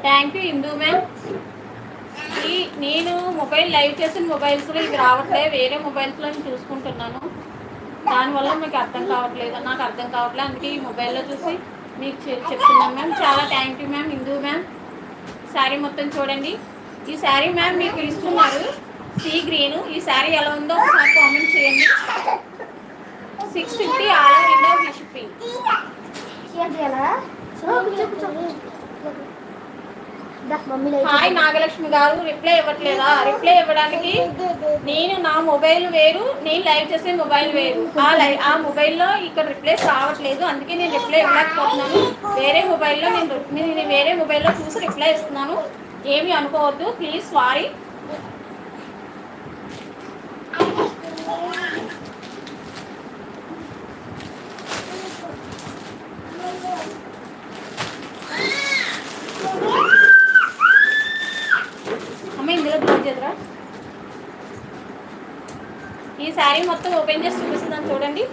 Thank you Indu ma'am. నేను mobile live చేసిన మొబైల్స్లో ఇవి రావట్లేదు, వేరే మొబైల్స్లో నేను చూసుకుంటున్నాను. దానివల్ల మీకు అర్థం కావట్లేదు, నాకు అర్థం కావట్లేదు. అందుకే ఈ మొబైల్లో చూసి మీకు చెప్తున్నాను మ్యామ్. చాలా thank you ma'am Indu ma'am. Sari మొత్తం చూడండి. ఈ శారీ మ్యామ్ మీకు ఇస్తున్నారు సీ గ్రీన్. ఈ శారీ ఎలా ఉందో ఒకసారి కామెంట్ చేయండి. 650 all over India free shipping. Hi Nagalakshmi గారు, రిప్లై ఇవ్వట్లేదా? రిప్లై ఇవ్వడానికి నేను నా మొబైల్ వేరు, నేను లైవ్ చేసే మొబైల్ వేరు. ఆ మొబైల్లో ఇక్కడ రిప్లైస్ రావట్లేదు, అందుకే నేను రిప్లై ఇవ్వలేకపోతున్నాను. వేరే మొబైల్లో నేను వేరే మొబైల్లో చూసి రిప్లై ఇస్తున్నాను. ఏమీ అనుకోవద్దు ప్లీజ్, సారీ. ఈ శారీ మొత్తం ఓపెన్ చేసి చూపిస్తున్నాను చూడండి.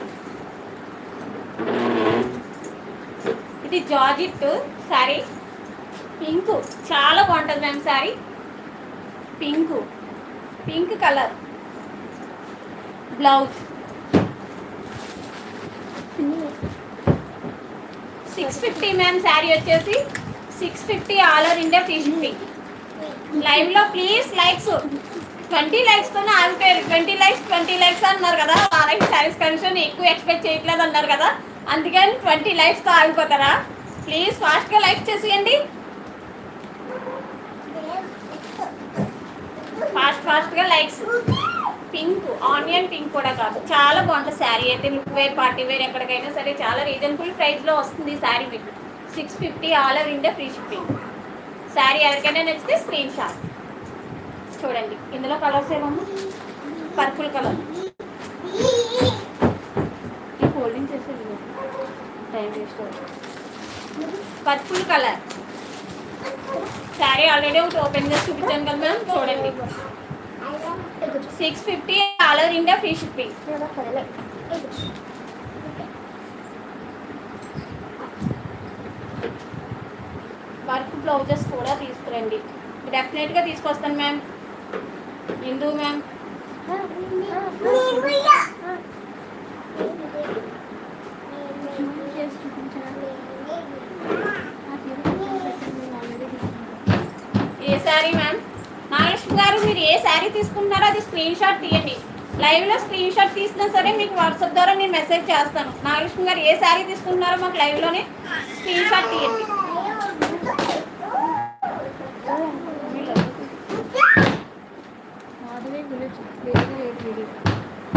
ఇది జార్జెట్ శారీ, పింక్, చాలా బాగుంటుంది ma'am sari. Pink colour blouse. 650 ma'am sari వచ్చేసి 650 all over India free shipping. లైవ్లో ప్లీజ్ లైక్స్ 20 లైక్స్తోనే ఆగిపోయారు. 20 లైక్స్ అన్నారు కదా, వాళ్ళకి శారీస్ కనీసం ఎక్కువ ఎక్స్పెక్ట్ చేయట్లేదు అన్నారు కదా, అందుకని 20 లైక్స్తో ఆగిపోతారా? ప్లీజ్ ఫాస్ట్గా లైక్ చేసేయండి, ఫాస్ట్గా లైక్స్. పింక్, ఆనియన్ పింక్ కూడా కాదు, చాలా బాగుంటుంది శారీ అయితే. లుక్ వేర్, పార్టీ వేర్, ఎక్కడికైనా సరే చాలా రీజనబుల్ ప్రైస్లో వస్తుంది ఈ శారీ మీకు. 650 all over India free shipping. Sari ఎవరికైనా నచ్చితే స్క్రీన్ షాట్ చూడండి. ఇందులో కలర్స్ ఏమన్నా, పర్పుల్ కలర్, ఈ ఫోల్డింగ్ చేసేది టైం వేస్ట్ అవుతుంది. పర్పుల్ కలర్ శారీ ఆల్రెడీ ఒకటి ఓపెన్ చేసి చూపించాను కదా మ్యామ్, చూడండి. 650 all over India free shipping. Work blouses కూడా తీసుకురండి, డెఫినెట్గా తీసుకొస్తాను మ్యామ్. ఇందు మ్యామ్ ఏ శారీ మ్యామ్? నాగలక్ష్మి గారు, మీరు ఏ శారీ తీసుకుంటున్నారో అది స్క్రీన్ షాట్ తీయండి. లైవ్లో స్క్రీన్ షాట్ తీసినా సరే మీకు వాట్సాప్ ద్వారా నేను మెసేజ్ చేస్తాను. నాగలక్ష్మి గారు ఏ శారీ తీసుకుంటున్నారో మాకు లైవ్లోనే స్క్రీన్ షాట్ తీయండి.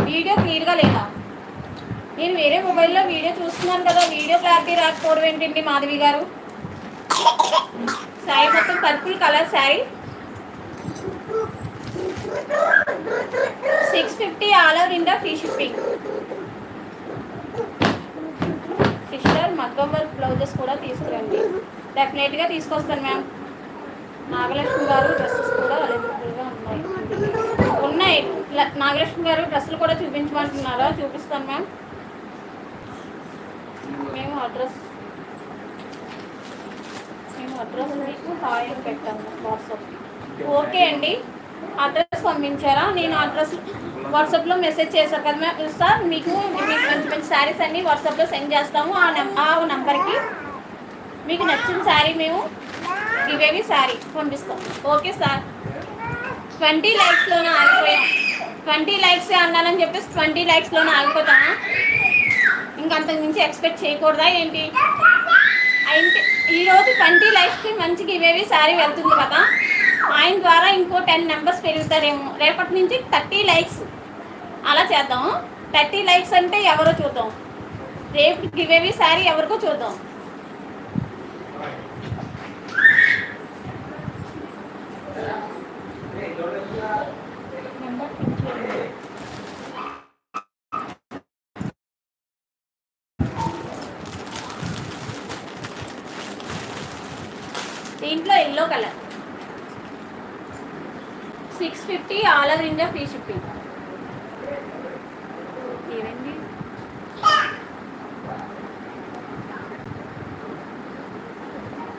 వీడియో క్లియర్గా లేదా? నేను వేరే మొబైల్లో వీడియో చూస్తున్నాను కదా, వీడియో క్లారిటీ రాకపోవడం ఏంటండి మాధవి గారు? శారీ మొత్తం purple colour sari, 650 all over India free shipping. Sister మగ్గం వర్క్ బ్లౌజెస్ కూడా తీసుకురండి, డెఫినెట్గా తీసుకొస్తాను మ్యామ్. నాగలక్ష్మి గారు డ్రెస్సెస్ కూడా అవైలబుల్గా ఉన్నాయి. నాగలక్ష్మి గారు డ్రెస్సులు కూడా చూపించమంటున్నారా? చూపిస్తాను మ్యామ్. మేము అడ్రస్ మీకు హాయ్ అని పెట్టాము వాట్సాప్. ఓకే అండి, అడ్రస్ పంపించారా? నేను అడ్రస్ వాట్సాప్లో మెసేజ్ చేశాను కదా మ్యామ్ సార్, మీకు మంచి మంచి శారీస్ అన్నీ వాట్సాప్లో సెండ్ చేస్తాము. ఆ నెంబర్కి మీకు నచ్చిన శారీ మేము ఇవేవి శారీ పంపిస్తాం. Okay sir. 20 లైక్స్లోనే ఆగిపోయాం. 20 లైక్స్ అన్నానని చెప్పేసి 20 లైక్స్లోనే ఆగిపోతామా? ఇంకంతకు మించి ఎక్స్పెక్ట్ చేయకూడదా ఏంటి? అయితే ఈరోజు 20 లైక్స్కి మంచిగా ఇవేవి శారీ వెళ్తుంది కదా, ఆయన ద్వారా ఇంకో 10 మెంబర్స్ పెరుగుతారేమో. రేపటి నుంచి 30 లైక్స్ అలా చేద్దాం. 30 లైక్స్ అంటే ఎవరో చూద్దాం, రేపు ఇవేవి శారీ ఎవరికో చూద్దాం. దీంట్లో yellow colour 650 all over India free shipping.